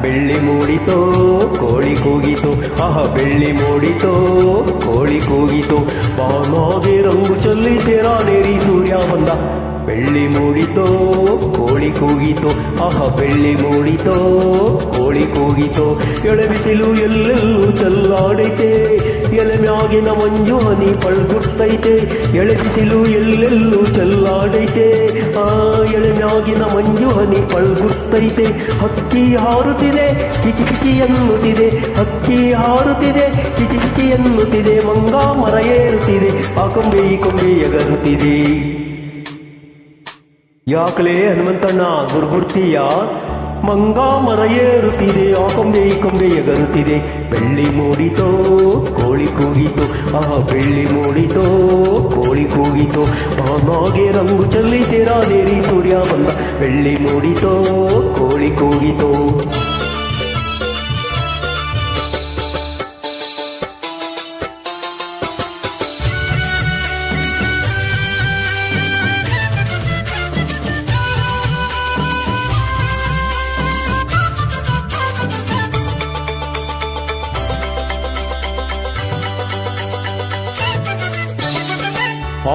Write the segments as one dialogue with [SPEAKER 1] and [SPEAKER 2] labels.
[SPEAKER 1] ಬೆಳ್ಳಿ ಮೂಡಿತೋ ಕೋಳಿ ಕೂಗಿತು, ಬೆಳ್ಳಿ ಮೂಡಿತೋ ಕೋಳಿ ಕೂಗಿತು, ಬಾನಾಗೆ ರಂಗು ಚೆಲ್ಲಿ ತೆರಾನೇರಿ ಸೂರ್ಯ ಬಂದ. ಬೆಳ್ಳಿ ಮೂಡಿತೋ ಕೋಳಿ ಕೂಗಿತು, ಬೆಳ್ಳಿ ಮೂಡಿತೋ ಕೋಳಿ ಕೂಗಿತು, ಎಳೆಬಿಸಿಲು ಎಲ್ಲೆಲ್ಲೂ ಚೆಲ್ಲಾಡೈತೆ, ಎಲೆಮ್ಯಾಗಿನ ಮಂಜು ಹನಿ ಪಳ್ಗುಡ್ತೈತೆ. ಎಳೆಬಿಸಿಲು ಎಲ್ಲೆಲ್ಲೂ ಚೆಲ್ಲಾಡೈತೆ, ಎಲೆಮ್ಯಾಗಿನ ಮಂಜು ಹನಿ ಪಳ್ಗುಡ್ತೈತೆ. ಹಕ್ಕಿ ಹಾರುತ್ತಿದೆ ಕಿಚಿ ಕಿಚಿ ಎನ್ನುತ್ತಿದೆ, ಹಕ್ಕಿ ಹಾರುತ್ತಿದೆ ಕಿಚಿ ಕಿಚಿ ಎನ್ನುತ್ತಿದೆ, ಮಂಗ ಮರ ಏರುತ್ತಿದೆ, ಆ ಕೊಂಬೆ ಈ ಕೊಂಬೆ ಎಗರುತ್ತಿದೆ. ಯಾಕಲೇ ಹನುಮಂತಣ್ಣ ಗುರ್ಗುಡ್ತೀಯ? ಮಂಗ ಮರ ಏರುತ್ತಿದೆ, ಆ ಕೊಂಬೆ ಈ ಕೊಂಬೆ ಎಗರುತ್ತಿದೆ. ಬೆಳ್ಳಿ ಮೂಡಿತೋ ಕೋಳಿ ಕೂಗಿತು, ಬೆಳ್ಳಿ ಮೂಡಿತೋ ಕೋಳಿ ಕೂಗಿತು, ಬಾನಾಗೆ ರಂಗು ಚೆಲ್ಲಿ ತೆರಾನೇರಿ ಸೂರ್ಯ ಬಂದ. ಬೆಳ್ಳಿ ಮೂಡಿತೋ ಕೋಳಿ ಕೂಗಿತು.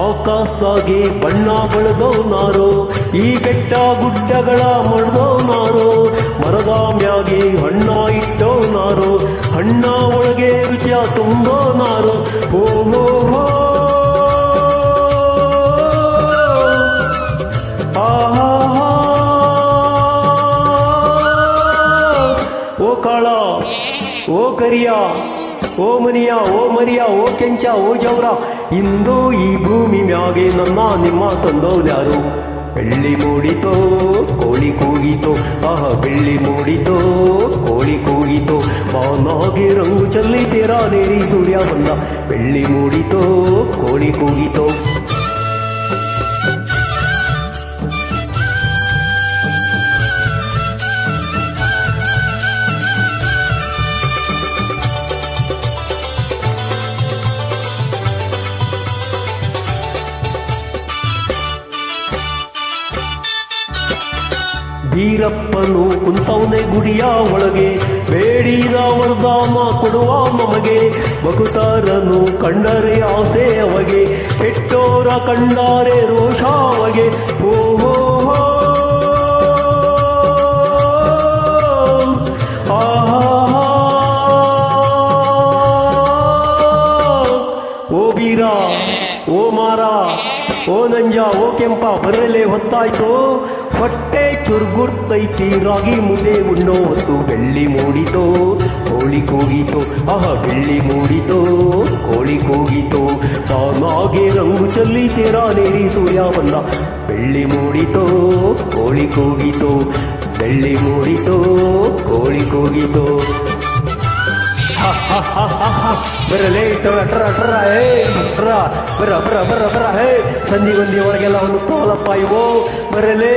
[SPEAKER 1] ಆಕಾಶದಾಗೆ ಬಣ್ಣ ಬಳ್ದವನಾರೋ, ಈ ಬೆಟ್ಟ ಗುಡ್ಡಗಳ ಮಡ್ದವನಾರೋ, ಮರದ ಮ್ಯಾಗೆ ಹಣ್ಣ ಇಟ್ಟವನಾರೋ, ಹಣ್ಣ ಒಳಗೆ ರುಚಿಯ ತುಂಬೋನಾರೋ. ಓ ಹೋ ಹೋ ಆಹಾ, ಓ ಕಾಳ, ಓ ಕರಿಯ, ಓ ಮನಿಯ, ಓ ಮರಿಯ, ಓ ಕೆಂಚ, ಓ ಜವರ, ಇಂದು ಈ ಭೂಮಿ ಮ್ಯಾಗೆ ನನ್ನ ನಿಮ್ಮ ತಂದೋದ್ಯಾರು. ಬೆಳ್ಳಿ ಮೂಡಿತೋ ಕೋಳಿ ಕೂಗಿತೋ, ಬೆಳ್ಳಿ ಮೂಡಿತೋ ಕೋಳಿ ಕೂಗಿತೋ, ಬಾನಾಗೆ ರಂಗು ಚೆಲ್ಲಿ ತೆರಾನೇರಿ ಸೂರ್ಯ ಬಂದ. ಬೆಳ್ಳಿ ಮೂಡಿತೋ ಕೋಳಿ ಕೂಗಿತೋ. ಬೀರಪ್ಪನು ಕುಂತವನೆ ಗುಡಿಯ ಒಳಗೆ, ಬೇಡಿದ ವರದಾನ ಕೊಡುವ ನಮಗೆ, ಭಕ್ತರನು ಕಂಡರೆ ಆಸೆ ಅವಗೆ, ಕೆಟ್ಟೋರ ಕಂಡರೆ ರೋಷ ಅವಗೆ. ಓ ಹೋ ಹೋ ಆಹಾ, ಓ ಬೀರ, ಓ ಮಾರ, ಓ ನಂಜ, ಓ ಕೆಂಪ, ಬರಲೇ ಹೊತ್ತಾಯ್ತು, ಹೊಟ್ಟೆ ಚುರುಗುಡ್ತೈತಿ, ರಾಗಿ ಮುದ್ದೆ ಉಣ್ಣೋ ಹೊತ್ತು. ಬೆಳ್ಳಿ ಮೂಡಿತೋ ಕೋಳಿ ಕೂಗಿತೋ, ಬೆಳ್ಳಿ ಮೂಡಿತೋ ಕೋಳಿ ಕೂಗಿತೋ, ಬಾನಾಗೆ ರಂಗು ಚೆಲ್ಲಿ ತೆರಾನೇರಿ ಸೂರ್ಯ ಬಂದ. ಬೆಳ್ಳಿ ಮೂಡಿತೋ ಕೋಳಿ ಕೂಗಿತೋ, ಬೆಳ್ಳಿ ಮೂಡಿತೋ ಕೋಳಿ ಕೂಗಿತೋ. ಬರಲೇ ಸಂಧಿಗೊಂದಿವರೆಗೆಲ್ಲ ಒಂದು ಕೋಲಪ್ಪ ಇವು. ಬರಲೇ